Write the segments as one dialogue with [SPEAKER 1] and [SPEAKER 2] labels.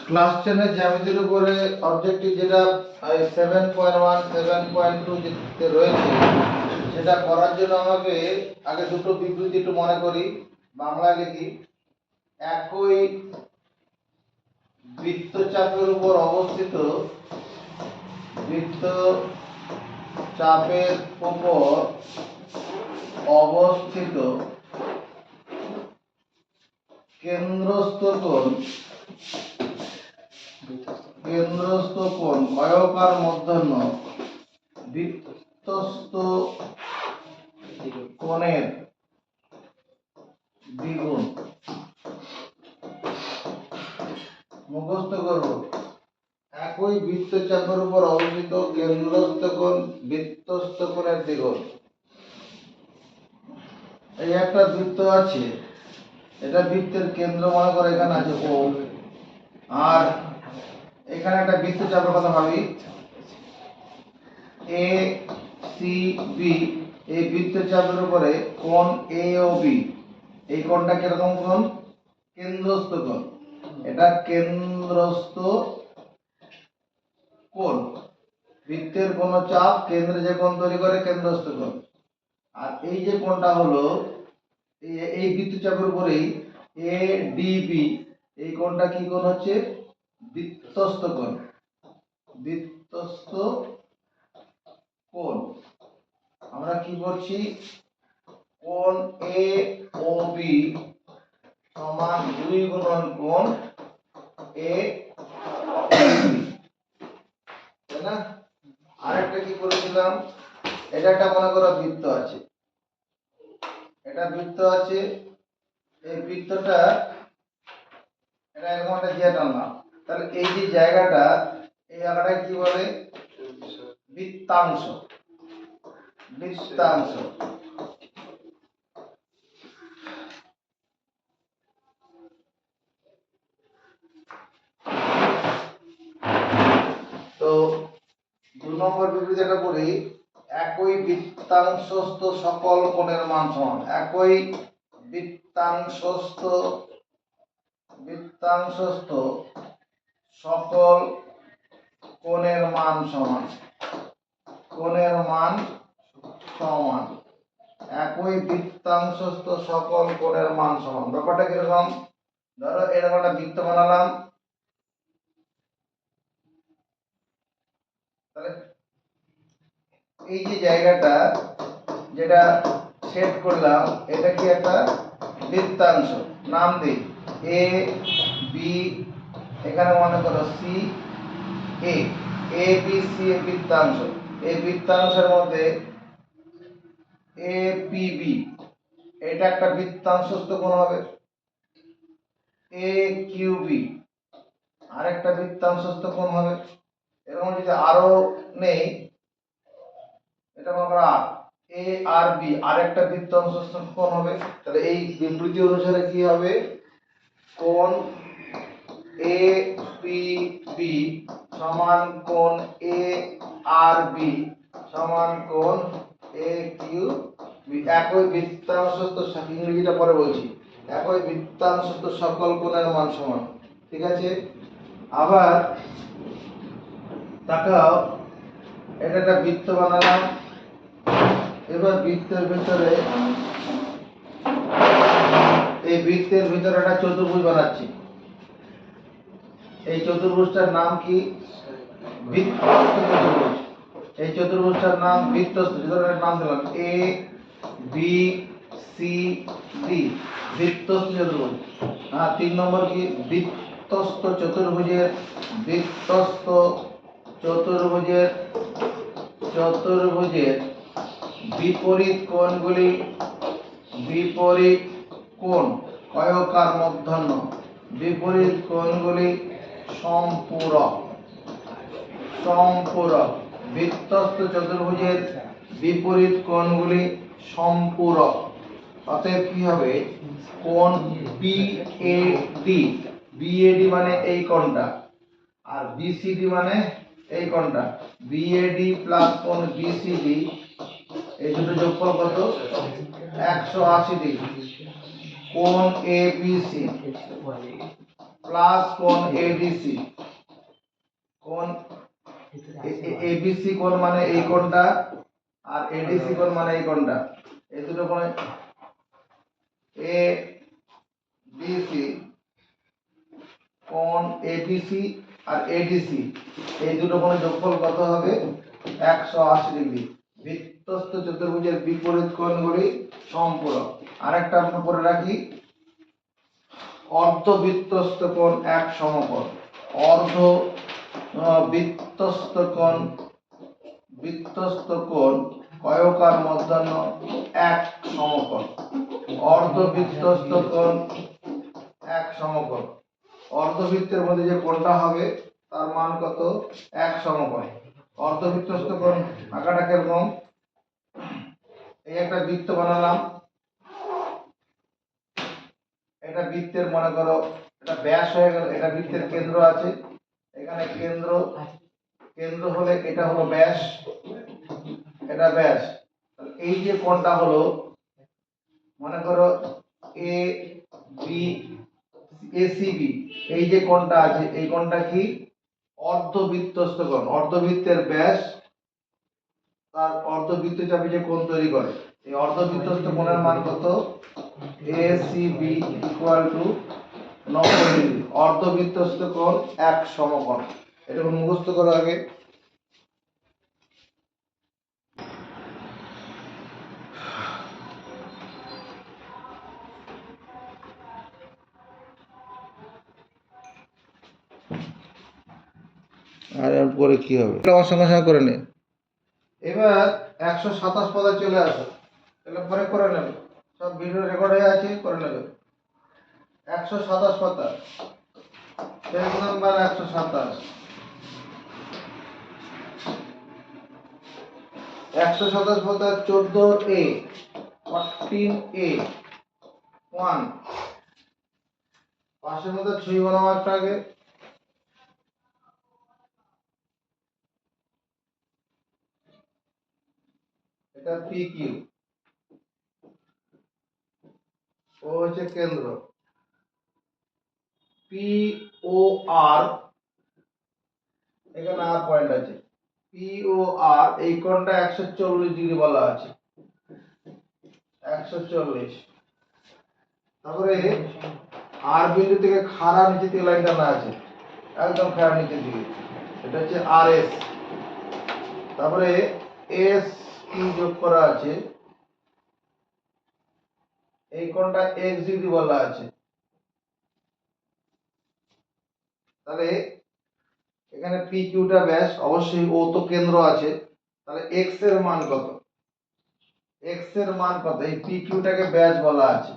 [SPEAKER 1] Class 10 এর জ্যামিতির উপরে objective যেটা 7.1 7.2 যেতে রয়েছে সেটা করার জন্য আমাকে আগে দুটো বিবৃতি একটু মনে করি। বাংলায় লিখি, একই বৃত্তচাপের উপর অবস্থিত বৃত্তচাপের উপর অবস্থিত কেন্দ্রস্থ কোণ অয়কার মধ্যাহ্ন বৃত্তস্থ কোণের দ্বিগুণ। মুখস্থ করব, একই বৃত্তচাপের উপর অবস্থিত কেন্দ্রস্থ কোণ বৃত্তস্থ কোণের দ্বিগুণ। এই একটা বৃত্ত আছে, এটা বৃত্তের কেন্দ্র মনে করে এখানে আছে ও, আর এখানে একটা বৃত্তচাপের কথা ভাবি এ সি বি। এই বৃত্তচাপের উপরে কোণ এ ও বি, এই কোণটা কিরকম কোণ? কেন্দ্রস্থ কোণ। এটা কেন্দ্রস্থ কোণ। বৃত্তের কোন চাপ কেন্দ্রে যে কোণ তৈরি করে কেন্দ্রস্থ কোণ। আর এই যে কোণটা হলো এই বৃত্তচাপের উপরেই এ ডি বি, এই কোণটা কি কোণ হচ্ছে? বৃত্তস্থ কোণ। বৃত্তস্থ কোণ আমরা কি বলছি? কোণ এ ও বি সমান 2 গুণন কোণ এ বি, তাই না? আরেকটা কি করেছিলাম, এটা একটা মনে করো বৃত্ত আছে, এটা বৃত্ত আছে, এই বৃত্তটা এটা এরকম একটা জিয়া টানলাম, তাহলে এই যে জায়গাটা, এই জায়গাটা কি বলে? বৃত্তাংশ। বৃত্তাংশ। তো 2 নম্বর বিবৃতিটা পড়ি, একই বৃত্তাংশস্থ সকল কোণের মান সমান। একই বৃত্তাংশস্থ সকল কোণের মান সমান। কোণের মান সমান। একই বৃত্তাংশস্থ সকল কোণের মান সমান। ব্যাপারটা কিরকম? ধরো এরকম একটা বৃত্ত বানালাম, তাহলে এই যে জায়গাটা যেটা সেট করলাম, এটা কি একটা বৃত্তাংশ। নাম দিই এ বি, এখানে মনে করো সি এ, এ বি সি এ বৃত্তাংশ। এই বৃত্তাংশের মধ্যে এ পি বি, এটা একটা বৃত্তাংশস্থ কোণ হবে। এ কিউ বি আরেকটা বৃত্তাংশস্থ কোণ হবে। এরকম যদি আরো নেই, এটা মনে করো আর এ আর বি আরেকটা বৃত্তাংশস্থ কোণ হবে। তাহলে এই বিবৃতি অনুসারে কি হবে? কোণ এ পি বি সমান কোণ এ আর বি সমান কোণ এ কিউ বি। একই বৃত্তাংশস্থ, ইংরেজিটা পরে বলছি, একই বৃত্তাংশস্থ সকল কোণের মান সমান। ঠিক আছে? আবার তাকাও, এটা একটা বৃত্ত বানালাম, এবার বৃত্তের ভিতরে, এই বৃত্তের ভিতরে একটা চতুর্ভুজ বানাচ্ছি। এই চতুর্ভুজটার নাম কি? বৃত্তস্থ চতুর্ভুজ। এই চতুর্ভুজটার নাম বৃত্তস্থ। চতুর্ভুজের নাম দিলাম এ বি সি ডি, বৃত্তস্থ চতুর্ভুজ। আর 3 নম্বর কি? বৃত্তস্থ চতুর্ভুজের চতুর্ভুজের বিপরীত কোণগুলি, বিপরীত কোণ অয়কার মধ্যাহ্ন, বিপরীত কোণগুলি সম্পূরক। সম্পূরক। বৃত্তস্থ চতুর্ভুজের বিপরীত কোণগুলি সম্পূরক। অতএব কি হবে? কোণ বিএডি, বিএডি মানে এই কোণটা, আর বিসিডি মানে এই কোণটা। বিএডি প্লাস কোণ বিসিডি, এই দুটো যোগফল কত? 180 ডিগ্রি। কোণ এবিসি, প্লাস কোণ এডিসি। কোণ এবিসি কোণ মানে এই কোণটা, আর এডিসি কোণ মানে এই কোণটা, এই দুটো কোণে এ বিসি কোণ এবিসি আর এডিসি, এই দুটো কোণের যোগফল কত হবে? 180 ডিগ্রি। বৃত্তস্থ চতুর্ভুজের বিপরীত কোণগুলি সম্পূরক। আরেকটা আমরা পড়ে রাখি, অর্ধবৃত্তস্থ কোণ এক সমকোণ। অর্ধ বৃত্তস্থ কোণ, বৃত্তস্থ কোণ কয়কার মধ্যাহ্ন এক সমকোণ। অর্ধবৃত্তস্থ কোণ এক সমকোণ। অর্ধবৃত্তের মধ্যে যে কোণটা হবে তার মান কত? এক সমকোণ। অর্ধবৃত্তস্থ কোণ আঁকাটা কিরকম? এই একটা বৃত্ত বানালাম, এটা বৃত্তের মনে করো এটা ব্যাস হয়ে গেল, এটা বৃত্তের কেন্দ্র আছে, এখানে কেন্দ্র, কেন্দ্র হলে এটা হলো ব্যাস, এটা ব্যাস। এই যে কোণটা হলো মনে করো এ বি এসিবি, এই যে কোণটা আছে এই কোণটা কি? অর্ধবৃত্তস্থ কোণ। অর্ধবৃত্তের ব্যাস তার অর্ধবৃত্ত চাপে যে কোণ তৈরি করে, এই অর্ধবৃত্তস্থ কোণের মান কত? ACB equal to 90 degree. অর্ধবৃত্তস্থ কোণ এক সমকোণ। এটা মুখস্থ করো আগে। আর পরে কি হবে আমার সঙ্গে সঙ্গে করে নে। এবার 127 পদে চলে আসো, তাহলে পরে করে নেবে, সব ভিডিও রেকর্ড হয়ে আছে, করে নেবে। 127 পাতা, পেজ নাম্বার 127। 127 পাতা 14A, 14A 1। পাশের মধ্যে ছবি বানাবো একটা আগে। এটা পি কিউ, ও হচ্ছে কেন্দ্র। পি ও আর, এখানে আর পয়েন্ট আছে, পি ও আর এই কোণটা 140 ডিগ্রি বলা আছে, 140। তারপরে আর বিন্দু থেকে খাড়া নিচে থেকে লাইন টানা আছে, একদম খাড়া নিচের দিকে, এটা হচ্ছে আর এস। তারপরে এস কিউ যোগ করা আছে, এই কোণটা x ডিগ্রি বলা আছে। তাহলে এখানে পি কিউটা ব্যাস, অবশ্যই ও তো কেন্দ্র আছে, তাহলে x এর মান কত? x এর মান কত? এই পি কিউটাকে ব্যাস বলা আছে।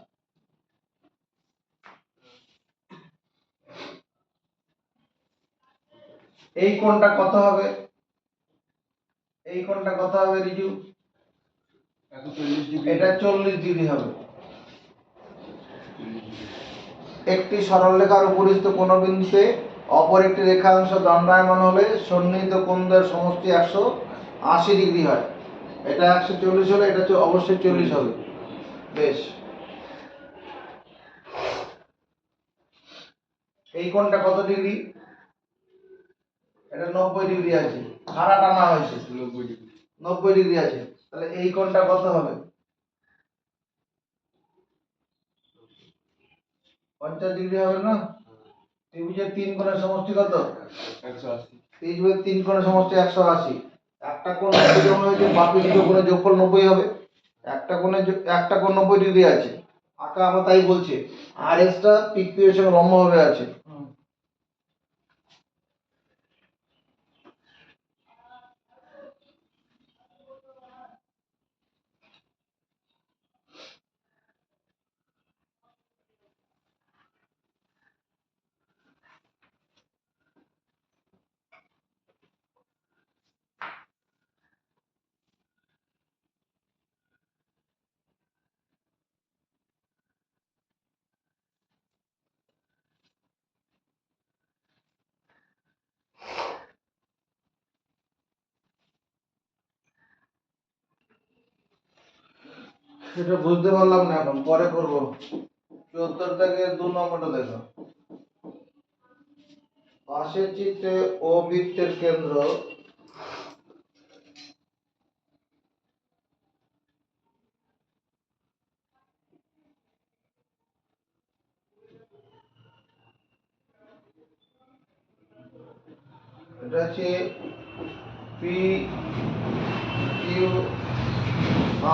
[SPEAKER 1] এই কোণটা কত হবে? এই কোণটা কত হবে রিজু? এটা 40 ডিগ্রি হবে। একটি সরলরেখার উপরিস্থ কোন বিন্দুতে অপর একটি রেখাংশ দণ্ডায়মান হলে সন্নিহিত কোণদ্বয়ের সমষ্টি 180 ডিগ্রি হয়। এটা 140 হলে এটা অবশ্যই 40 হবে। বেশ, এই কোণটা কত ডিগ্রি? এটা 90 ডিগ্রি আছে, খাড়া টানা হয়েছে 90 ডিগ্রি আছে। তাহলে এই কোণটা কত হবে? 50 ডিগ্রি হবে না? ত্রিভুজের তিন কোণের সমষ্টি কত? 180। ত্রিভুজের তিন কোণের সমষ্টি 180। একটা কোণ 90 যখন হয়েছে, বাকি দুটো কোণের যোগফল 90 হবে। একটা কোণ 90 ডিগ্রি আছে, আঁকা আমরা তাই বলছে আর এস টা পিক পি এর সঙ্গে লম্বভাবে আছে। সেটা বুঝতে পারলাম না, এখন পরে করব। 74 থেকে 2 নম্বরটা দেখো। পাশের চিত্রে ও বৃত্তের কেন্দ্র এটা হচ্ছে পি কিউ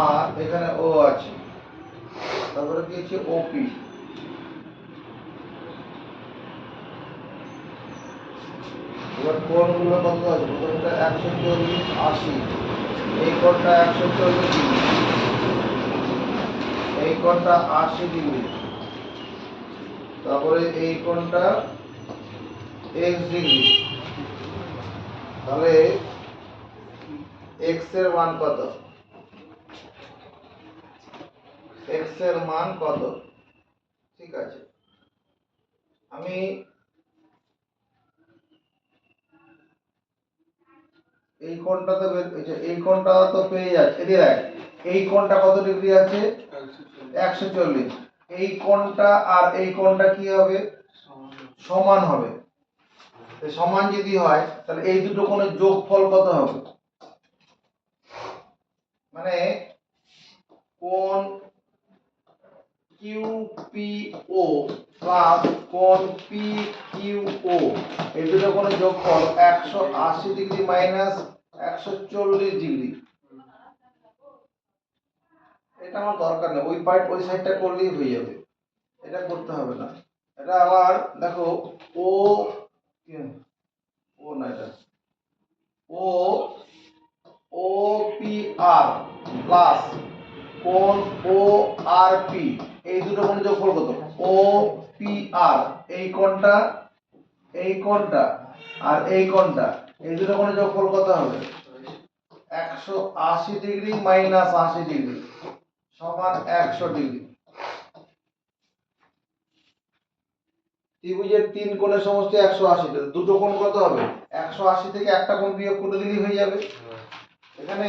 [SPEAKER 1] আর, এখানে ও আছে, তারপরে কি হচ্ছে ওপি। এবার কোণগুলো কত আছে? প্রথমটা 140 80, এই কোণটা 140 ডিগ্রি, এই কোণটা 80 ডিগ্রি, তারপরে এই কোণটা x ডিগ্রি। তাহলে x এর মান কত? x এর মান কত? ঠিক আছে, আমি এই কোণটা তো এই কোণটা তো পেয়ে যাচ্ছে। এদিকে দেখ, এই কোণটা কত ডিগ্রি আছে? 140। এই কোণটা আর এই কোণটা কি হবে? সমান হবে। সমান যদি হয় তাহলে এই দুটো কোণের যোগফল কত হবে? মানে কোণ কিউপিও প্লাস কোণ পিকিউও, এই দুটো কোণের যোগফল 180 ডিগ্রি মাইনাস 140 ডিগ্রি। এটা আমার দরকার নেই, ওই সাইডটা করলেই হয়ে যাবে, এটা করতে হবে না। এটা আমার দেখো ও ও না, এটা ও ও পি আর প্লাস কোণ ও আর পি, এই দুটো কোণের যোগফল কত? ও পি আর, এই কোণটা আর এই কোণটা, এই দুটো কোণের যোগফল কত হবে? 180 ডিগ্রি মাইনাস 80 ডিগ্রি সমান 100 ডিগ্রি। ত্রিভুজের তিন কোণের সমষ্টি 180, দুটো কোণ কত হবে? 180 থেকে একটা কোণ বিয়োগ করে দিলেই হয়ে যাবে। এখানে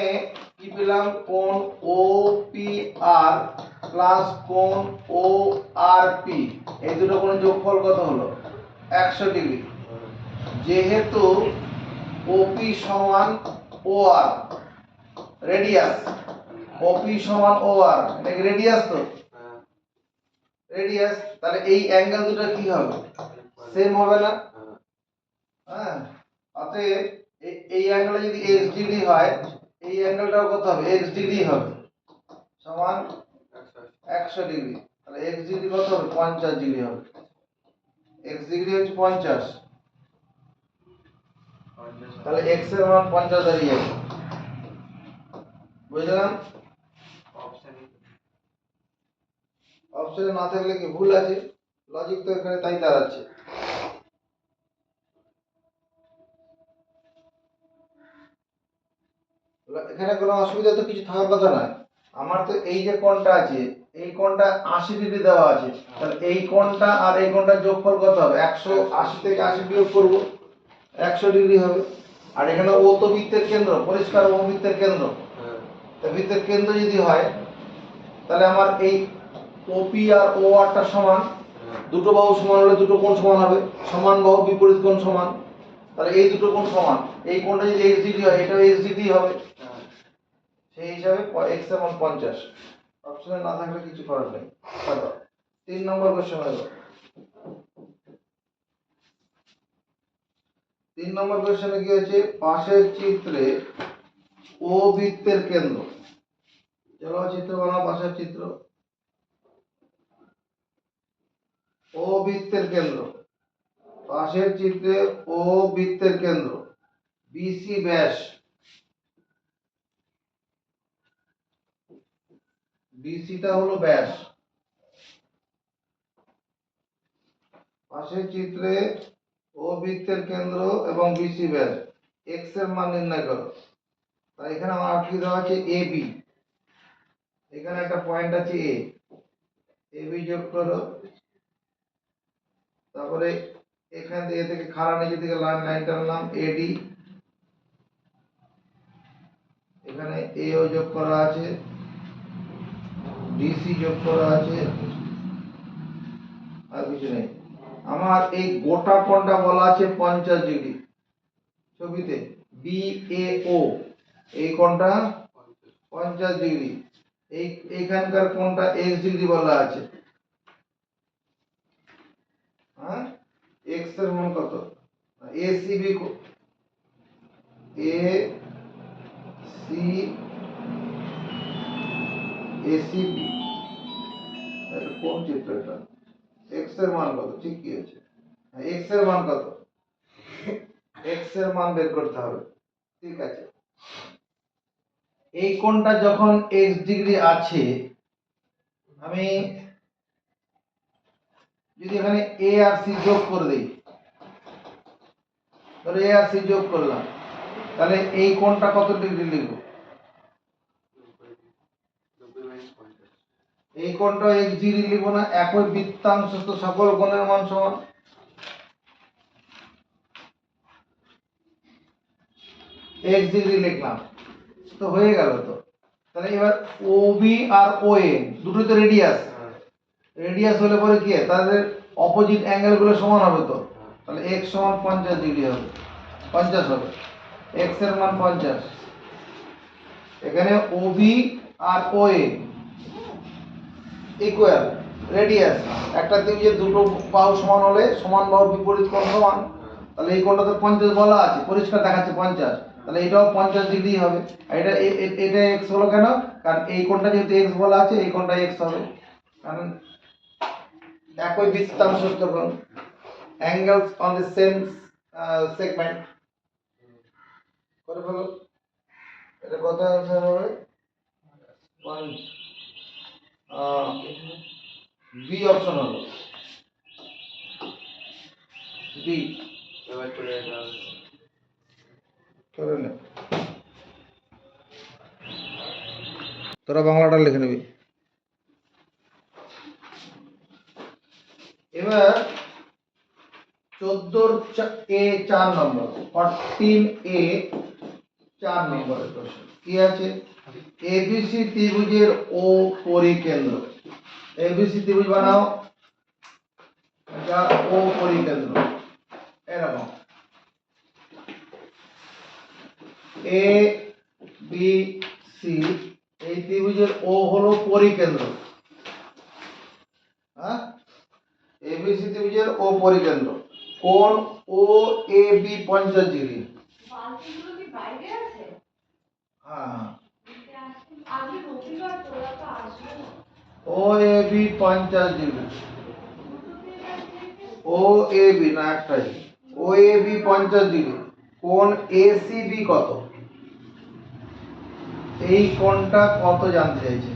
[SPEAKER 1] কি পেলাম? কোণ ও পি আর প্লাস কোণ ও আর পি, এই দুটো কোণের যোগফল কত হলো? 100 ডিগ্রি। যেহেতু ওপি সমান ও আর, রেডিয়াস ওপি সমান ও আর, এটা কি রেডিয়াস? তো রেডিয়াস, তাহলে এই অ্যাঙ্গেল দুটো কি হবে? সেম হবে না? হ্যাঁ, অতএব এই অ্যাঙ্গেলে যদি x ডিগ্রি হয়, এই অ্যাঙ্গেলটাও কত হবে? x ডিগ্রি হবে, সমান 100 ডিগ্রি। তাহলে x ডিগ্রি কত হবে? 50 ডিগ্রি হবে। x ডিগ্রি হচ্ছে 50, তাহলে x এর মান 50 দাঁড়িয়ে যাবে। বুঝলাম? অপশনে না থাকলে কি ভুল আছে? লজিক তো এখানে তাই দাঁড়াচ্ছে। এখানে কোনো অসুবিধা তো কিছু থাকার কথা নয়। আমার তো এই যে কোণটা আছে, এই কোণটা 80 ডিগ্রি দেওয়া আছে, তাহলে এই কোণটা আর এই কোণটার যোগফল কত হবে? 180 থেকে 80 বিয়োগ করব, 100 ডিগ্রি হবে। আর এখানে ও তো বৃত্তের কেন্দ্র, পরিষ্কার ও বৃত্তের কেন্দ্র। তো বৃত্তের কেন্দ্র যদি হয় তাহলে আমার এই ওপি আর ও আরটা সমান, দুটো বাহু সমান হলে দুটো কোণ সমান হবে, সমান বাহু বিপরীত কোণ সমান, তাহলে এই দুটো কোণ সমান। এই কোণটা যদি x ডিগ্রি হয়, এটাও x ডিগ্রি হবে। সেই হিসাবে x এর মান 50। অপশনে না থাকলে কিছু করার নেই। চলো 3 নম্বর কোশ্চেন হলো। 3 নম্বর কোশ্চেনে কি আছে? পাশের চিত্রে ও বৃত্তের কেন্দ্র। চলো চিত্র বানাও, পাশের চিত্র। ও বৃত্তের কেন্দ্র, পাশের চিত্রে ও বৃত্তের কেন্দ্র, বিসি ব্যাস, বিসিটা হলো ব্যাস। পাশের চিত্রে ও বৃত্তের কেন্দ্র এবং বিসি ব্যাস, x এর মান নির্ণয় করো। তাই এখানে আমার কি দেওয়া আছে? এ বি, এখানে একটা পয়েন্ট আছে এ, এ বি যোগ করো। তারপরে এখান থেকে এ থেকে খাড়া নিচে থেকে লাইন টানলাম এডি, এখানে এ ও যোগ করা আছে, ডিসি যোগ করা আছে, আর কিছু নেই। আমার এই গোটা কোণটা বলা আছে 50 ডিগ্রি, ছবিতে BAO, এই কোণটা 50 ডিগ্রি, এইখানকার কোণটা x ডিগ্রি বলা আছে। হ্যাঁ, x এর মান কত? ACB, ACB কোন চিত্র এটা? x এর মান কত? ঠিক কি আছে, x এর মান কত? x এর মান বের করতে হবে। ঠিক আছে, এই কোণটা যখন x ডিগ্রি আছে, আমি যদি এখানে a আর c যোগ করে দেই, ধরো a আর c যোগ করলাম, তাহলে এই কোণটা কত ডিগ্রি লিখব? এই কোণটা x ডিগ্রি লিখব না? একই বৃত্তাংশস্থ সকল কোণের মান সমান। x ডিগ্রি লিখলাম তো হয়ে গেল তো। তাহলে এবার OB আর OA দুটো তো রেডিয়াস, রেডিয়াস হলে পরে কি হয়, তাদের অপোজিট অ্যাঙ্গেল গুলো সমান হবে তো। তাহলে x সমান 50 ডিগ্রি হবে, 50 হবে, x এর মান 50। এখানে OB আর OA ইকুয়াল রেডিয়াস, একটা ত্রিভুজের দুটো বাহু সমান হলে সমান বাহুর বিপরীত কোণ সমান। তাহলে এই কোণটা তো 50 বলা আছে, পরিষ্কার দেখাচ্ছে 50, তাহলে এটাও 50 ডিগ্রি হবে। আর এটা x হলো কেন? কারণ এই কোণটা যেহেতু x বলা আছে, এই কোণটা x হবে, কারণ একই বৃত্তাংশস্থ কোণ, angles on the same segment. করে ফেলো, এটা কত आंसर হবে? বি অপশন হলো বি। এবার চলে যাও, করে নে, তোরা বাংলাটা লিখে নিবি। এবার 14A 4 নম্বর, 14A 4 নম্বরের প্রশ্ন কি আছে? ABC ত্রিভুজের ও পরিকেন্দ্র, ABC ত্রিভুজ বানাও যার ও পরিকেন্দ্র এরকম ABC, এই ত্রিভুজের ও হলো পরিকেন্দ্র। হ্যাঁ, ABC ত্রিভুজের ও পরিকেন্দ্র, কোণ OAB 50 ডিগ্রি।
[SPEAKER 2] বালতিগুলো কি বাইরে আছে?
[SPEAKER 1] হ্যাঁ,
[SPEAKER 2] আগে রবিবার তোরা তো আসবে না।
[SPEAKER 1] OAB 50 ডিগ্রি, OAB না একটাই, OAB 50 ডিগ্রি, কোণ ACB কত? এই কোণটা কত জানতে চাইছে।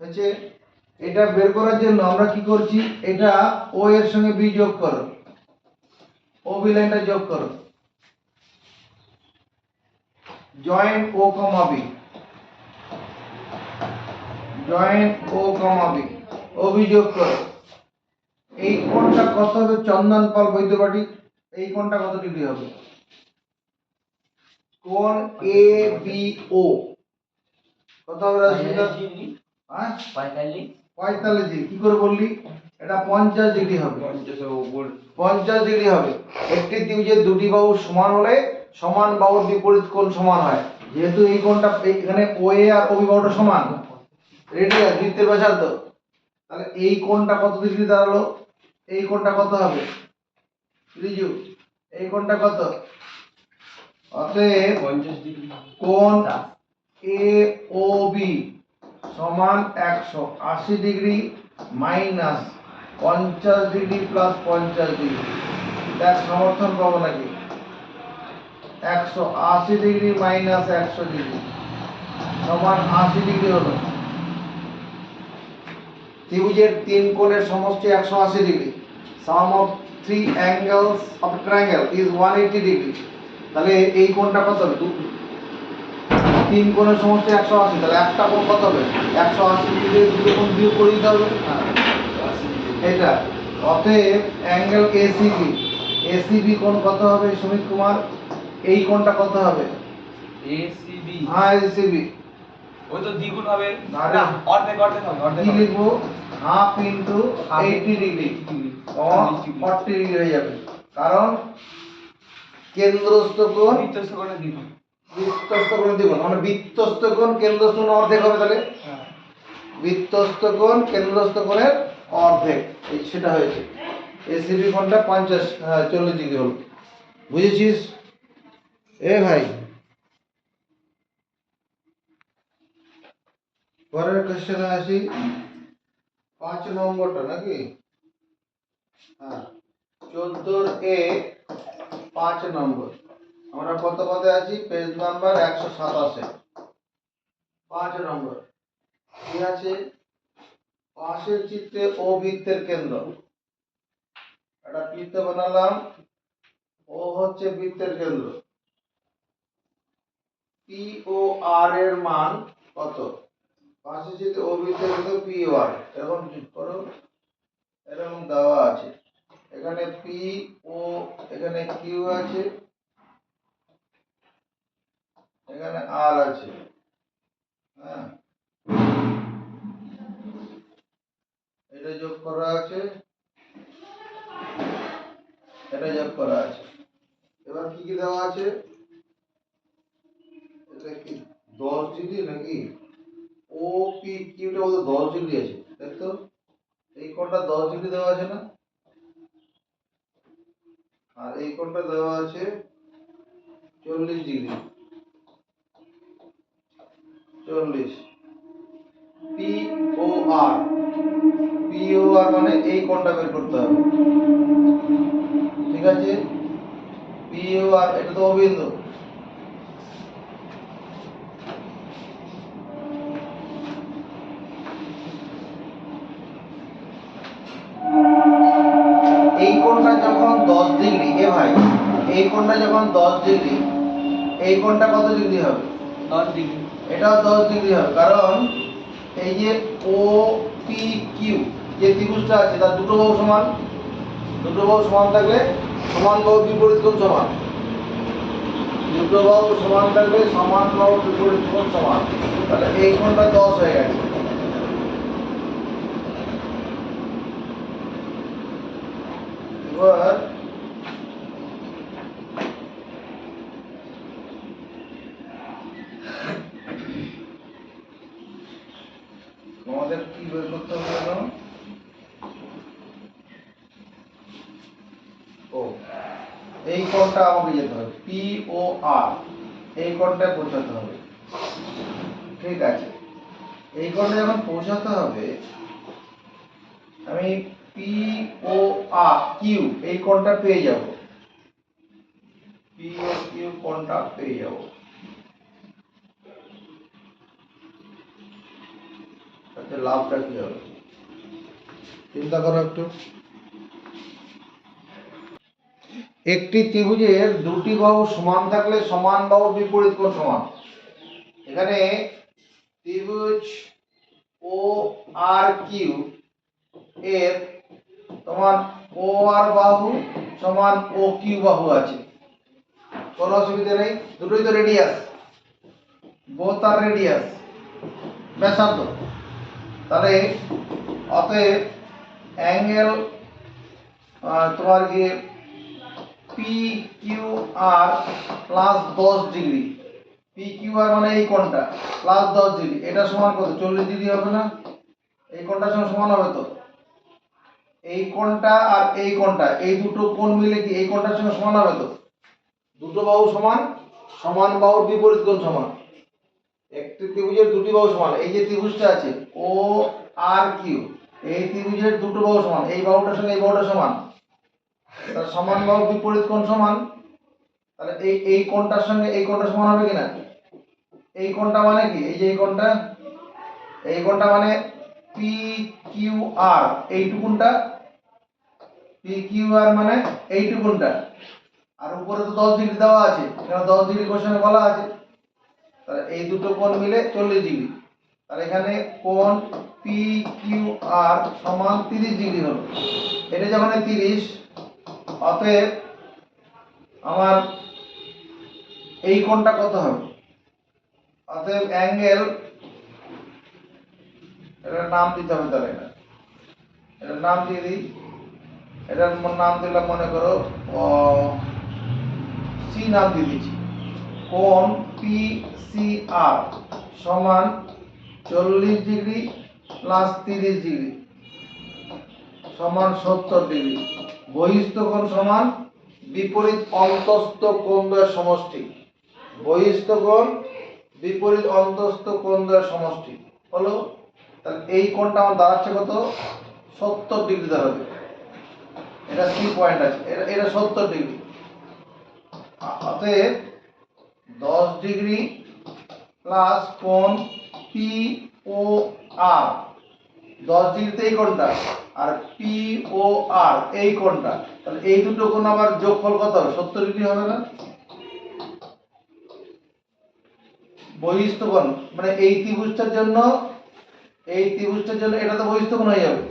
[SPEAKER 1] হচ্ছে এটা বের করার জন্য আমরা কি করছি, এটা O এর সঙ্গে B যোগ করো, OB লাইনটা যোগ করো, joint O, B, joint O, B, OB যোগ করো। এই কোণটা কত হবে? চন্দন পাল বৈদ্যবাটিক, এই কোণটা কত ডিগ্রি হবে? কোণ ABO কত হবে রাজশিকা? 45 ডিগ্রি। কি করে বললি? এটা 50 ডিগ্রি হবে, 50 ডিগ্রি হবে। একটি ত্রিভুজের দুটি বাহু সমান হলে সমান বাহুর বিপরীত কোণ সমান হয়। যেহেতু এই কোণটা এখানে OA আর OB বাহুটা সমান, রেডিয়াস বৃত্তের ব্যাসার্ধ, তাহলে এই কোণটা কত ডিগ্রি দাঁড়ালো? এই কোণটা কত হবে রিজু? এই কোণটা কত? অতএব
[SPEAKER 3] 50 ডিগ্রি
[SPEAKER 1] কোণ AOB সমান 180 degree minus 50 degree plus 50 degree. দেখ সমর্থন পাবো নাকি? 180 ডিগ্রি মাইনাস 100 ডিগ্রি সমান 80 ডিগ্রি হলো। ত্রিভুজের তিন কোণের সমষ্টি 180 degree. Some of three angles of triangle is 180 degree. তাহলে এই কোণটা কত হবে? তিন কোণের সমষ্টি 180, তাহলে একটা কোণ কত হবে? 180 ডিগ্রি, দুটো কোণ বিয়োগ করে দিতে হবে এটা। অতএব অ্যাঙ্গেল ACB কোণ কত হবে সুমিত কুমার? এই কোণটা কত হবে?
[SPEAKER 3] ACB
[SPEAKER 1] হ্যাঁ ACB
[SPEAKER 3] ওই তো দ্বিগুণ হবে
[SPEAKER 1] না রে।
[SPEAKER 3] না অর্ধেক অর্ধেক হবে অর্ধেক
[SPEAKER 1] কি
[SPEAKER 3] হবে।
[SPEAKER 1] লিখবো? হাফ ইন্টু 80 ডিগ্রি 40 ডিগ্রি হয়ে যাবে, কারণ কেন্দ্রস্থ কোণ
[SPEAKER 3] বৃত্তস্থ কোণের দ্বিগুণ।
[SPEAKER 1] বৃত্তস্থ কোণ দ্বিগুণ, মানে বৃত্তস্থ কোণ কেন্দ্রস্থ কোণ অর্ধেক হবে, তাহলে
[SPEAKER 3] হ্যাঁ
[SPEAKER 1] বৃত্তস্থ কোণ কেন্দ্রস্থ কোণের অর্ধেক, এই সেটা হয়েছে। এসিবি কোণটা 40 ডিগ্রি হলো, বুঝেছিস? এ ভাই, পরের কোশ্চেনে আসি, 5 নম্বরটা নাকি? হ্যাঁ, 14 এ 5 নম্বর। আমরা কত পদে আছি? Page number 127। 5 নম্বর কি আছে? পাশের চিত্রে ও বৃত্তের কেন্দ্র। একটা বৃত্ত বানালাম, ও হচ্ছে বৃত্তের কেন্দ্র। পি ও আর এর মান কত? পাশের চিত্রে ও বৃত্তের কেন্দ্র পি ও আর, এরকম ঠিক করো, এরকম দেওয়া আছে। এখানে পি ও, এখানে কিউ আছে, এখানে আর আছে। হ্যাঁ, এটা যোগ করা আছে, এটা যোগ করা আছে। এবার কি কি দেওয়া আছে? এটা কি 10 ডিগ্রি নাকি? ও পি কিউটা বলতে 10 ডিগ্রি আছে, তাই তো? এই কোণটা 10 ডিগ্রি দেওয়া আছে না? আর এই কোণটা দেওয়া আছে 40 ডিগ্রি। 40 পি ও আর, পি ও আর মানে এই কোণটা বের করতে হবে, ঠিক আছে? পি ও আর, এটা তো অবিন্দু। এই কোণটা যখন 10 ডিগ্রি, এ ভাই, এই কোণটা যখন 10 ডিগ্রি, এই কোণটা কত ডিগ্রি হবে?
[SPEAKER 3] 10 ডিগ্রি।
[SPEAKER 1] এটাও 10 ডিগ্রি হবে, কারণ এই যে ও পি কিউ যে ত্রিভুজটা আছে তার দুটো বাহু সমান। দুটো বাহু সমান থাকলে সমান বাহু বিপরীত কোণ সমান। দুটো বাহু সমান থাকলে সমান বাহু বিপরীত কোণ সমান, তাহলে এই কোণটা 10 হয়ে গেছে। এবার আমাদের কি বের করতে হবে জানো? ও, এই কোণটা আমাকে যেতে হবে পি ও আর, এই কোণটায় পৌঁছাতে হবে, ঠিক আছে? এই কোণে যখন পৌঁছাতে হবে, আমি পি ও আর কিউ এই কোণটা পেয়ে যাব, পি ও কিউ কোণটা পেয়ে যাব। তাতে লাভটা কি হবে চিন্তা করো একটু। একটি ত্রিভুজের দুটি বাহু সমান থাকলে সমান বাহুর বিপরীত কোণ সমান। এখানে ত্রিভুজ ও আর কিউ এর তোমার ও আর বাহু সমান ও কিউ বাহু আছে, কোনো অসুবিধা নেই, দুটোই তো রেডিয়াস, বোথ আর রেডিয়াস, ব্যাসার্ধ। তাহলে অতএব অ্যাঙ্গেল তোমার কি P Q R plus 10 degree, P Q R মানে এই কোণটা প্লাস 10 ডিগ্রি, এটা সমান কত? 40 ডিগ্রি হবে না? এই কোণটার সঙ্গে সমান হবে তো? এই কোণটা আর এই কোণটা, এই দুটো কোণ মিলে কি এই কোণটার সঙ্গে সমান হবে তো? দুটো বাহু সমান, সমান বাহুর বিপরীত কোণ সমান। একটি ত্রিভুজের দুটি বাহু সমান, এই যে ত্রিভুজটা আছে ও আর কিউ, এই ত্রিভুজের দুটো বাহু সমান, এই বাহুটার সঙ্গে এই বাহুটা সমান, তার সমান বাহুর বিপরীত কোণ সমান। তাহলে এই কোণটার সঙ্গে এই কোণটা সমান হবে কিনা? এই কোণটা মানে কি? এই যে এই কোণটা মানে P Q R, এইটুকুনটা P Q R মানে এইটুকুনটা, আর উপরে তো 10 ডিগ্রি দেওয়া আছে, কারণ 10 ডিগ্রি কোশ্চেনে বলা আছে। তাহলে এই দুটো কোণ মিলে 40 ডিগ্রি, তাহলে এখানে কোণ পি কিউ আর সমান 30 ডিগ্রি হলো। এটা যখন 30, অতএব আমার এই কোণটা কত হবে? অতএব অ্যাঙ্গেল এটার নাম দিতে হবে তাহলে এটার নাম দিয়ে দিই। এটার নাম দিলাম মনে করো সি নাম দিয়ে দিচ্ছি। কোণ পিসিআর সমান 40 ডিগ্রি প্লাস 30 ডিগ্রি সমান 70 ডিগ্রি। বহিস্থ কোণ সমান বিপরীত অন্তস্থ কোণদ্বয়ের সমষ্টি। বহিস্থ কোণ বিপরীত অন্তস্থ কোণদ্বয়ের সমষ্টি হলো। তাহলে এই কোণটা আমার দাঁড়াচ্ছে কত? 70 ডিগ্রি দাঁড়াবে। এটা সি পয়েন্ট আছে, এটা 70 ডিগ্রি। অতএব 10 ডিগ্রি প্লাস কোণ পি ও আর, 10 ডিগ্রিতে এই কোণটা আর পি ও আর এই কোণটা, তাহলে এই দুটো কোণ আবার যোগফল কত হবে? 70 ডিগ্রি হবে না? বহিস্থ কোণ মানে এই ত্রিভুজটার জন্য এটা তো বহিস্থ কোণ হয়ে যাবে।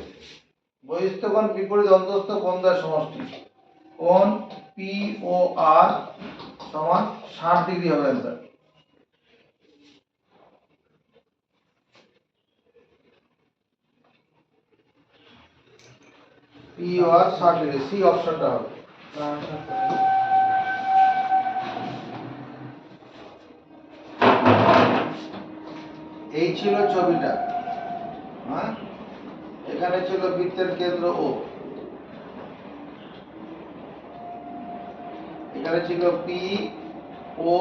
[SPEAKER 1] বহিস্থ কোণ বিপরীত অন্তস্থ কোণদ্বয়ের সমষ্টি। কোণ পি ও আর সমান 60 ডিগ্রি হবে অ্যান্সার। পি ও আর 60 ডিগ্রি, সি অপশনটা হবে। এই ছিল ছবিটা, হ্যাঁ? এখানে ছিল বৃত্তের কেন্দ্র ও, এখানে ছিল পি ও,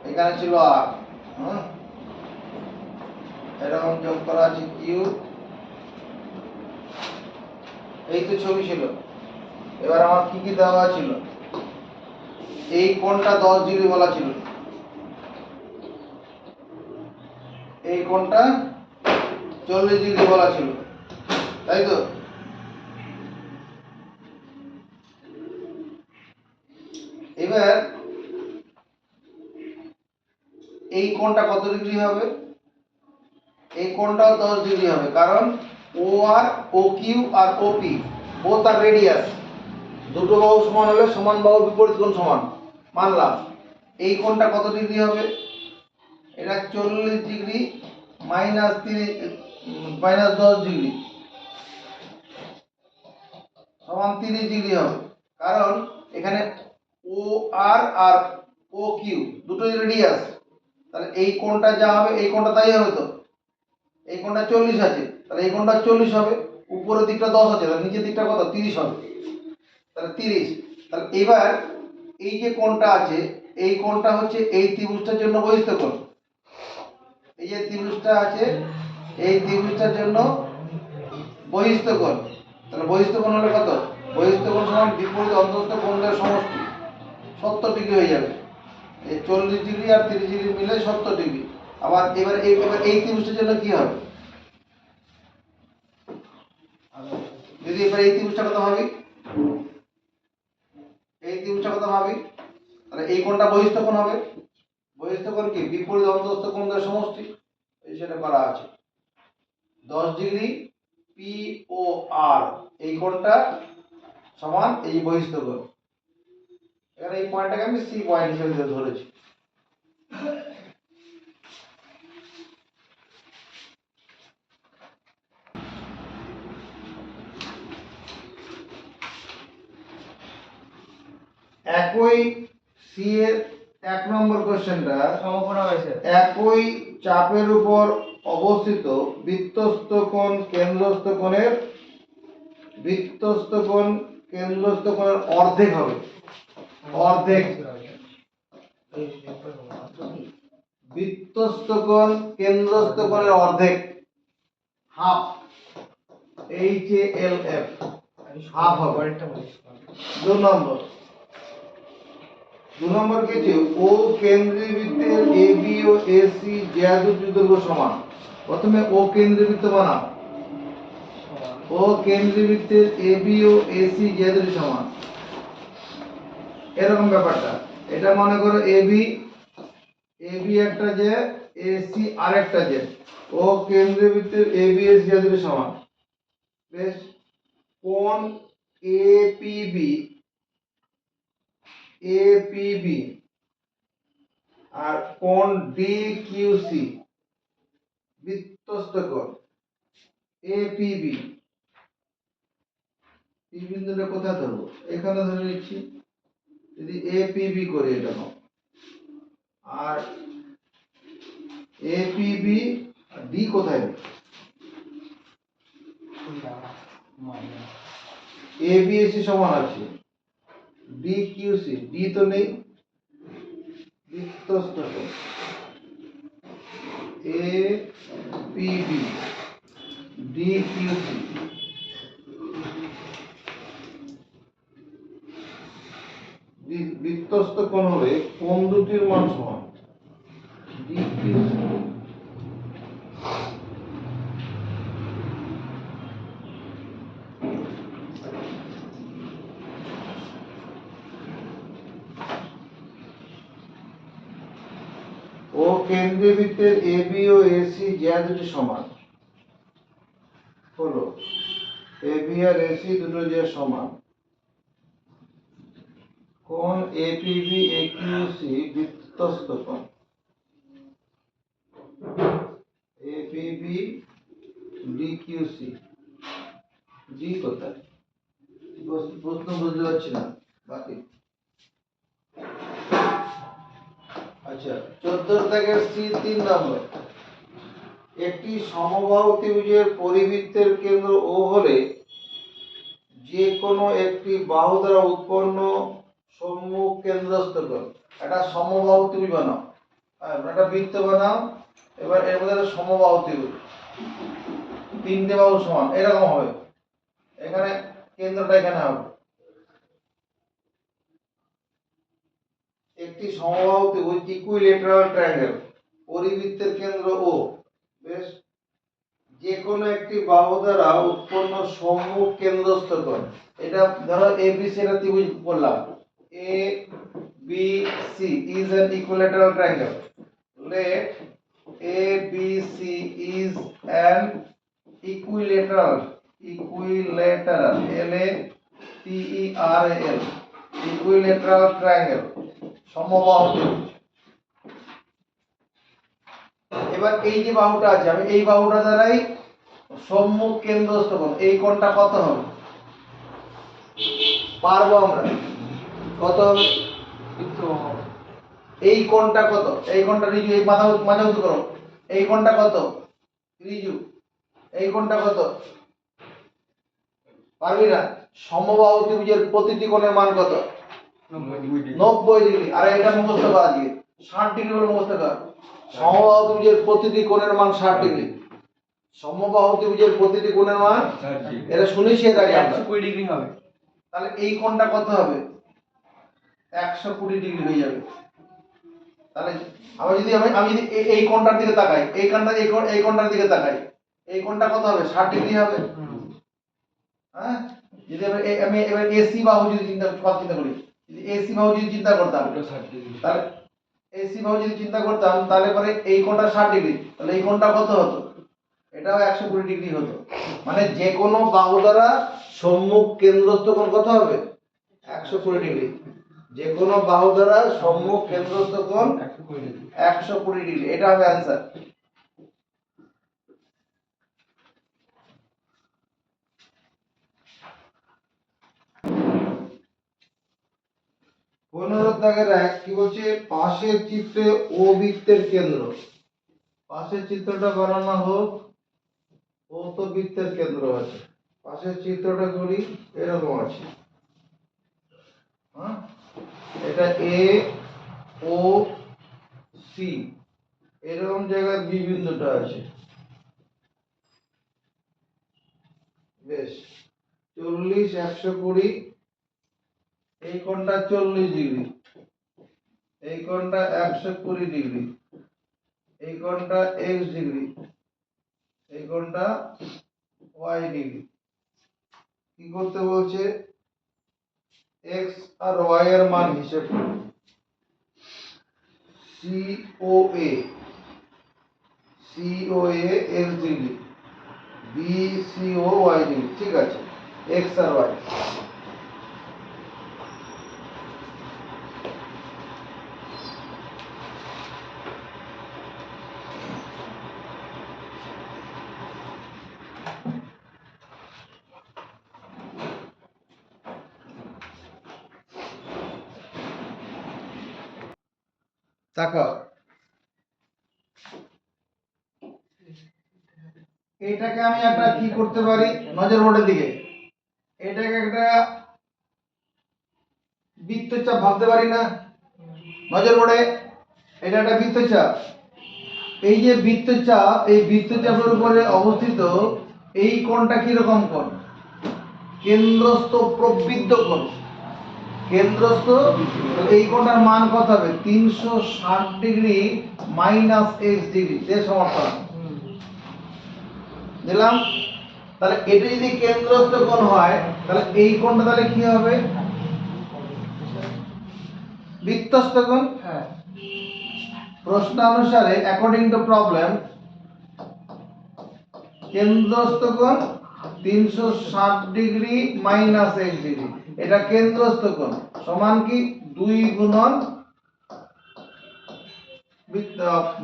[SPEAKER 1] এখানে ছিল আর, হ্যাঁ? এরকম যোগ করা আছে কিউ। এই তো ছবি ছিল। এবার আমার কি কি দেওয়া ছিল? এই কোণটা 10 ডিগ্রি বলা ছিল, এই কোণটা 40 ডিগ্রি বলা ছিল, তাই তো? এবার এই কোণটা কত ডিগ্রি হবে? এই কোণটাও 10 ডিগ্রি হবে, কারণ ও আর O Q R O P both আর রেডিয়াস, দুটো বাহু সমান হলে সমান বাহু বিপরীত কোণ সমান মানলাম। এই কোণটা কত ডিগ্রি হবে? এটা 40 ডিগ্রি মাইনাস 10 ডিগ্রি সমান 30 ডিগ্রি হবে, কারণ এখানে ও আর আর ও কিউ দুটোই রেডিয়াস। তাহলে এই কোণটা যা হবে এই কোণটা তাই হবে। তো এই কোণটা 40 আছে, তাহলে এই কোণটা 40 হবে। উপরের দিকটা 10 আছে, তাহলে নিচের দিকটা কত? 30 হবে। তাহলে 30। তাহলে এবার এই যে কোণটা আছে এই কোণটা হচ্ছে এই ত্রিভুজটার জন্য বহিস্থ কোণ। এই যে ত্রিভুজটা আছে এই ত্রিভুজটার জন্য বহিস্থ কোণ। তাহলে বহিস্থ কোণ হলে কত? বহিস্থ কোণ সমান বিপরীত অন্তস্থ কোণদ্বয়ের সমষ্টি, 70 ডিগ্রি হয়ে যাবে। এই 40 ডিগ্রি আর 30 ডিগ্রি মিলে 70 ডিগ্রি। আবার এবার এই ত্রিভুজটার জন্য কি হবে? যদি এবার এই ত্রিভুজটার কথা ভাবি, এই ত্রিভুজটার কথা ভাবি, তাহলে এই কোণটা বহিস্থ কোণ হবে। বহিস্থ কোণ কি? বিপরীত অন্তস্থ কোণদ্বয়ের সমষ্টি। এই সেটা করা আছে 10 ডিগ্রি পি ও আর, এই কোণটা সমান এই বহিস্থ কোণ। এখানে এই পয়েন্টটাকে আমি সি পয়েন্ট হিসেবে ধরেছি। একই সি এর 1 নম্বর কোশ্চেনটা
[SPEAKER 3] সমকোণ হয়েছে।
[SPEAKER 1] একই চাপের উপর অবস্থিত বৃত্তস্থ কোণ কেন্দ্রস্থ কোণের অর্ধেক হবে। অর্ধেক। বৃত্তস্থ কোণ কেন্দ্রস্থ কোণের অর্ধেক, half, H A L F, half হবে। 2 নম্বর কি আছে? ও কেন্দ্রীয় বৃত্তের A B O A C জ্যাদুর দৈর্ঘ্য সমান। প্রথমে ও কেন্দ্রীয় বৃত্ত বানাও। ও কেন্দ্রীয় বৃত্তের A B O A C জ্যাদুর সমান, এরকম ব্যাপারটা। এটা মনে করো এ বি একটা যে, এ সি আরেকটা যে। ও কেন্দ্রীয় বৃত্তের এ বি এ সি জ্যাদুর সমান। বেশ, কোণ এপিবি আর কোণ ডিকিউসি বৃত্তস্থ কোণ এপিবি, পি বিন্দুটা কোথায় ধরবো? এখানে ধরে নিচ্ছি। যদি এপিবি করি এটা নাও, আর এপিবি ডি কোথায়? এবিএসি সমান আছে ডি কিউসি, ডি তো নেই, বৃত্তস্থ কোণ এপিবি ডি কিউসি, বৃত্তস্থ কোণ হলে কোণ দুটির মান সমান ডি কিউসি। ও কেন্দ্রীয় বৃত্তের এবি ও এসি জ্যা দুটি সমান হলো এবি আর এসি দুটো যে সমান, কোণ এপিবি একিউসি বৃত্তস্থ কোণ এপিবি ডিকিউসি, ডি কোথায়? প্রশ্ন বুঝতে পারছি না বাকি। আচ্ছা 14 দাগের সি 3 নম্বর, একটি সমবাহু ত্রিভুজের পরিবৃত্তের কেন্দ্র ও হলে যে কোনো একটি বাহু দ্বারা উৎপন্ন সম্মুখ কেন্দ্রস্থ কোণ। একটা সমবাহু ত্রিভুজ বানাও, একটা বৃত্ত বানাও, এবার এর মধ্যে একটা সমবাহু ত্রিভুজ, তিনটে বাহু সমান এরকম হবে, এখানে কেন্দ্রটা এখানে হবে। একটি সমবাহু ত্রিভুজ ইকুইলেটারাল ট্রায়াঙ্গেল, পরিবৃত্তের কেন্দ্র ও বেশ যে কোনো একটি বাহু দ্বারা উৎপন্ন সম্মুখ কেন্দ্রস্থ কোণ। এটা ধরো এবিসি এর ত্রিভুজ বললাম, A B C is an equilateral triangle, let ABC is an equilateral L-A-T-E-R-A-L equilateral triangle, সমবাহু ত্রিভুজ। এবার এই যে বাহুটা আছে, আমি এই বাহুটা দ্বারাই সম্মুখ কেন্দ্রস্থ কোণ, এই কোণটা কত হবে? পারবো আমরা? কত হবে? এই কোণটা কত? এই কোণটা রিজু, এই মাথা উঁচু করো, এই কোণটা কত? রিজু, এই কোণটা কত? পারবি না? সমবাহু ত্রিভুজের প্রতিটি কোণের মান কত? 90 ডিগ্রি। আর এটা মুখস্থ করা আজকে 60 ডিগ্রি বলে মুখস্থ কর। সমবাহু ত্রিভুজের প্রতিটি কোণের মান 60 ডিগ্রি। সমবাহু ত্রিভুজের প্রতিটি কোণের মান, এটা শুনেছি এর আগে আমরা,
[SPEAKER 3] 120 ডিগ্রি হবে।
[SPEAKER 1] তাহলে এই কোণটা কত হবে? 120 ডিগ্রি হয়ে যাবে। তাহলে আমি যদি এই কোণটার দিকে তাকাই, এই কোণটার দিকে তাকাই, এই কোণটা কত হবে? 60 ডিগ্রি হবে। হ্যাঁ, যদি আমি এবার এসি বাহু যদি চিন্তা করি, যদি এসি বাহু যদি চিন্তা করতাম, তাহলে এসি বাহু যদি চিন্তা করতাম, তাহলে পরে এই কোণটা 60 ডিগ্রি, তাহলে এই কোণটা কত হতো? এটাও 120 ডিগ্রি হতো। মানে যে কোনো বাহু দ্বারা সম্মুখ কেন্দ্রস্থ কোণ কত হবে? 120 ডিগ্রি। যে কোনো বাহু দ্বারা সম্মুখ কেন্দ্রস্থ কোণ 120 ডিগ্রি, এটা হবে অ্যানসার। পনেরো দাগের এক কি বলছে? পাশের চিত্রে ও বৃত্তের কেন্দ্র, পাশের চিত্রটা বানানো হোক, ও তো বৃত্তের কেন্দ্র আছে, পাশের চিত্রটা করি, এরকম আছে, হ্যাঁ, এটা এ ও সি, এরকম জায়গায় বি বিন্দুটা আছে, বেশ 40 120, এই কোণটা 40 ডিগ্রি, এই কোণটা 120 ডিগ্রি, এই কোণটা x ডিগ্রি, এই কোণটা y ডিগ্রি। কি করতে বলছে? x আর y এর মান হিসাব করো। COA x degree, BCO y degree, ঠিক আছে, x আর y। তাকাও, এটাকে আমি একটা কি করতে পারি, নজর বোর্ডের দিকে, এটাকে একটা বৃত্তচাপ ভাবতে পারি না? নজর বোর্ডে এটা একটা বৃত্তচাপ। এই যে বৃত্তচাপ, এই বৃত্তচাপের উপরে অবস্থিত এই কোণটা কি রকম কোণ? কেন্দ্রস্থ প্রবৃদ্ধ কোণ। কেন্দ্রস্থ, এই কোণটার মান কত হবে? 360 ডিগ্রি মাইনাস x ডিগ্রি এর সমান্তরাল দিলাম। তাহলে এটা যদি কেন্দ্রস্থ কোণ হয় তাহলে এই কোণটা তাহলে কি হবে? বৃত্তস্থ কোণ।
[SPEAKER 3] হ্যাঁ।
[SPEAKER 1] প্রশ্ন অনুসারে অ্যাকর্ডিং টু প্রবলেম কেন্দ্রস্থ কোণ 360 ডিগ্রি মাইনাস x ডিগ্রি, এটা কেন্দ্রস্থ কোণ সমান কি 2 গুণন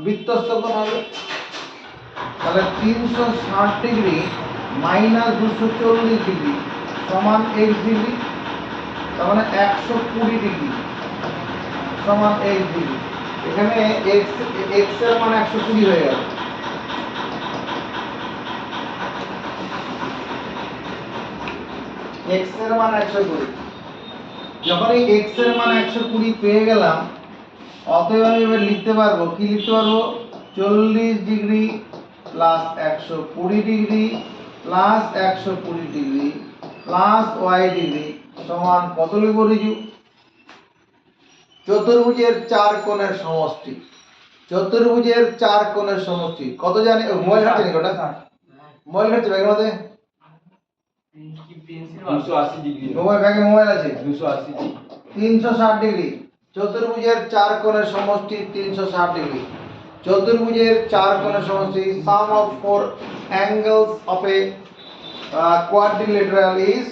[SPEAKER 1] বৃত্তস্থ কোণ হবে। তাহলে 360 ডিগ্রি মাইনাস 240 ডিগ্রি সমান x ডিগ্রি, তার মানে 120 ডিগ্রি সমান x ডিগ্রি। এখানে x এর মান 120 হয়ে গেল। x এর মান 120। যখন এই x এর মান 120 পেয়ে গেলাম, অতএব আমি এবার লিখতে পারবো, কি লিখতে পারবো? 40 degree plus 120 degree plus 120 degree plus y degree সমান কত লিখবো রিজু? চতুর্ভুজের 4 কোণের সমষ্টি। চতুর্ভুজের 4 কোণের সমষ্টি কত জানি? মোবাইল ঘাটছে নাকি ওটা? মোবাইল ঘাটছে ব্যাগের মধ্যে?
[SPEAKER 3] 280 ডিগ্রি।
[SPEAKER 1] মোবাইল ব্যাগে মোবাইল আছে?
[SPEAKER 3] 280 ডিগ্রি।
[SPEAKER 1] 360 ডিগ্রি। চতুর্ভুজের 4 কোণের সমষ্টি 360 ডিগ্রি। চতুর্ভুজের 4 কোণের সমষ্টি sum of 4 angles of a quadrilateral is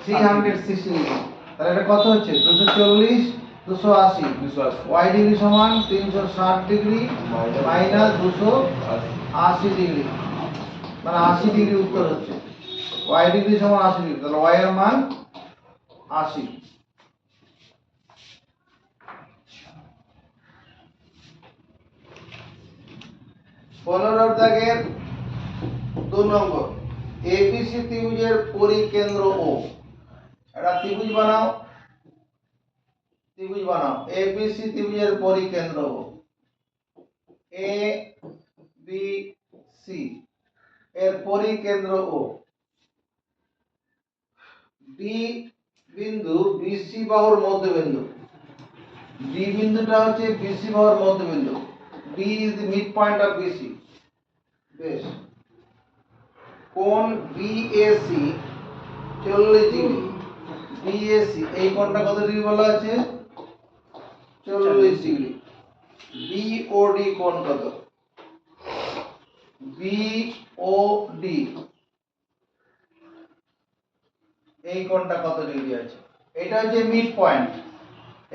[SPEAKER 1] 360 degree. তাহলে এটা কত হচ্ছে? 240 280 y ডিগ্রি সমান 360 ডিগ্রি মাইনাস 280 ডিগ্রি, মানে 80 ডিগ্রি উত্তর হচ্ছে। y ডিগ্রি সমান 80 ডিগ্রি, তাহলে y এর মান 80। পনেরো দাগের 2 নম্বর, এবিসি ত্রিভুজের পরিকেন্দ্র ও। একটা ত্রিভুজ বানাও, ত্রিভুজ বানাও। এবিসি ত্রিভুজের পরিকেন্দ্র ও, এ বি সি এর পরিকেন্দ্র ও। ডি বিন্দু বিসি বাহুর মধ্যবিন্দু। ডি বিন্দুটা হচ্ছে বিসি বাহুর মধ্যবিন্দু। D is the midpoint of BC. বেশ। কোণ BAC 40 ডিগ্রি। BAC এই কোণটা কত ডিগ্রি বলা আছে? 40 ডিগ্রি। BOD কোণ কত? BOD এই কোণটা কত ডিগ্রি আছে? এটা হচ্ছে মিড পয়েন্ট,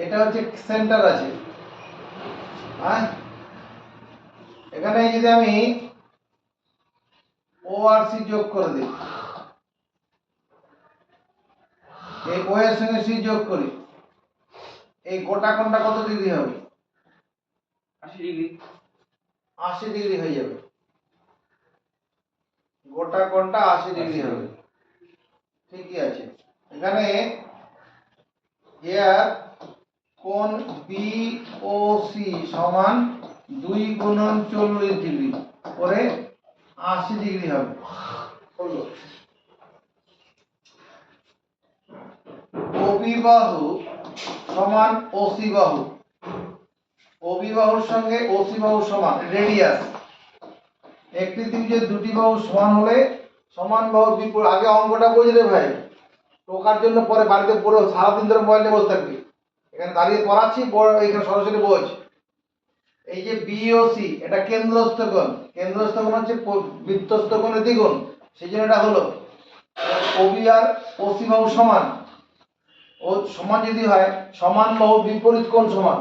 [SPEAKER 1] এটা হচ্ছে সেন্টার আছে। হ্যাঁ, এখানে যদি আমি ও আর সি যোগ করে দিই, এই ও এর সঙ্গে সি যোগ করি, এই গোটা কোণটা কত ডিগ্রি হবে?
[SPEAKER 3] 80 ডিগ্রি।
[SPEAKER 1] 80 ডিগ্রি হয়ে যাবে। গোটা কোণটা 80 ডিগ্রি হবে। ঠিকই আছে। এখানে এর কোণ বিওসি সমান 2 গুণন 40 ডিগ্রি করে 80 ডিগ্রি হবে। হলো। ওবি বাহু সমান ওসি বাহু। ওবি বাহুর সঙ্গে ওসি বাহু সমান রেডিয়াস। একটি ত্রিভুজের দুটি বাহু সমান হলে সমান বাহুর বিপরীত। আগে অঙ্কটা বুঝলে ভাই, টোকার জন্য পরে বাড়িতে পড়ে সারাদিন ধরে মোবাইল নিয়ে বসে থাকবি। এখানে দাঁড়িয়ে পড়াচ্ছি, এইখানে সরাসরি বোঝ। এই যে বিওসি এটা কেন্দ্রস্থ কোণ। কেন্দ্রস্থ কোণ হচ্ছে বৃত্তস্থ কোণের দ্বিগুণ, সেই জন্য এটা হলো। ওবি আর ওসি বাহু সমান। ও সমান যদি হয়, সমান বাহুর বিপরীত কোণ সমান।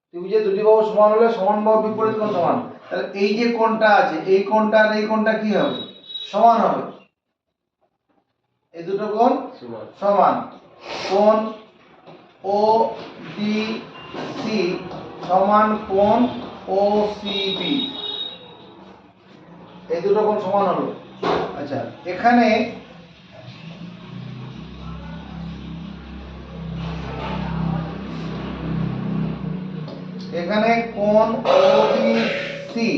[SPEAKER 1] ত্রিভুজের দুটি বাহু সমান হলে সমান বাহুর বিপরীত কোণ সমান। তাহলে এই যে কোণটা আছে, এই কোণটা আর এই কোণটা কি হবে? সমান হবে। এই দুটো কোণ সমান। কোণ ও ডি সি সমান কোণ ওসিবি। এই দুটো কোণ সমান হলো। আচ্ছা, এখানে এখানে কোণ ওবিসি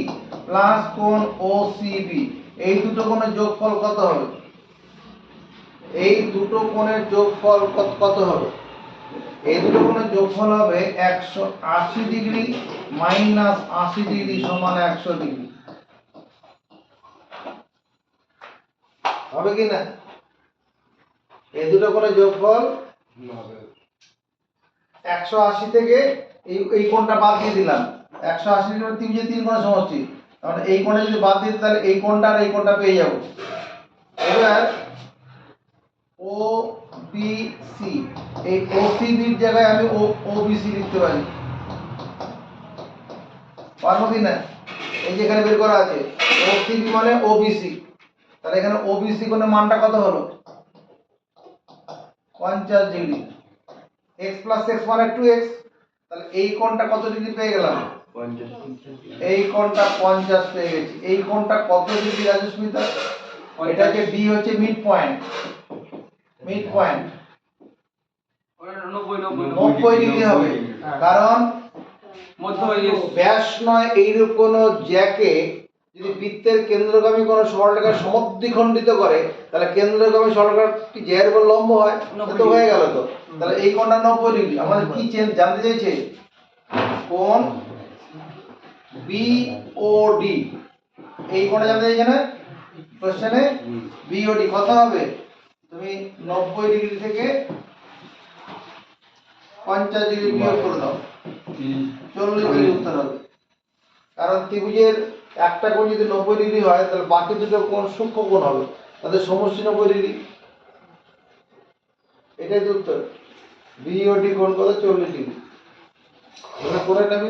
[SPEAKER 1] প্লাস কোণ ওসিবি, এই দুটো কোণের যোগফল কত হবে? এই দুটো কোণের যোগফল কত হবে? এই দুটো কোণের যোগফল হবে 180 ডিগ্রি মাইনাস 80 ডিগ্রি সমান 100 ডিগ্রি। হবে কি না? এই দুটো কোণের যোগফল 180 থেকে এই কোণটা বাদ দিয়ে দিলাম। 180 ডিগ্রি তিন যে তিন কোণের সমষ্টি, তাহলে এই কোণে যদি বাদ দিতে তাহলে এই কোণটা আর এই কোণটা পেয়ে যাব। এবার ও বি সি, এই ওসিবির জায়গায় আমি ওবিসি লিখতে পারি, পারবো কি না? এই যে এখানে বের করা আছে ওসিবি মানে ওবিসি, তাহলে এখানে ওবিসি কোণের মানটা কত হলো? 50 ডিগ্রি। x প্লাস x মানে 2x, তাহলে এই কোণটা কত ডিগ্রি পেয়ে গেলাম? এই কোণটা 50 পেয়ে গেছি। এই কোণটা কত ডিগ্রি রাজস্মিতা? এটা যে বি হচ্ছে mid point, mid point 90 degree হবে, কারণ ব্যাস নয় এইরূপ কোন জ্যাকে যদি বৃত্তের কেন্দ্রগামী কোন সরলরেখার সমদ্বিখণ্ডিত করে, তাহলে কেন্দ্রগামী সরলরেখাটি জ্যার উপর লম্ব হয়, তো হয়ে গেল। তো তাহলে এই কোণটা 90 ডিগ্রি। আমাদের কি জানতে চাইছে? কোণ বিওডি, এই কোণটা জানতে চাইছে না কোশ্চেনে? বিওডি কত হবে? তুমি 90 ডিগ্রি থেকে 50 ডিগ্রি বিয়োগ করে দাও, 40 ডিগ্রি উত্তর হবে। কারণ ত্রিভুজের একটা কোণ যদি 90 ডিগ্রি হয়, তাহলে বাকি দুটো কোণ সূক্ষ্ম কোণ হবে, তাদের সমষ্টি 90 ডিগ্রি। এটাই তো উত্তর। বিওডি কোণ কত? 40 ডিগ্রি। এবার করে নেবে।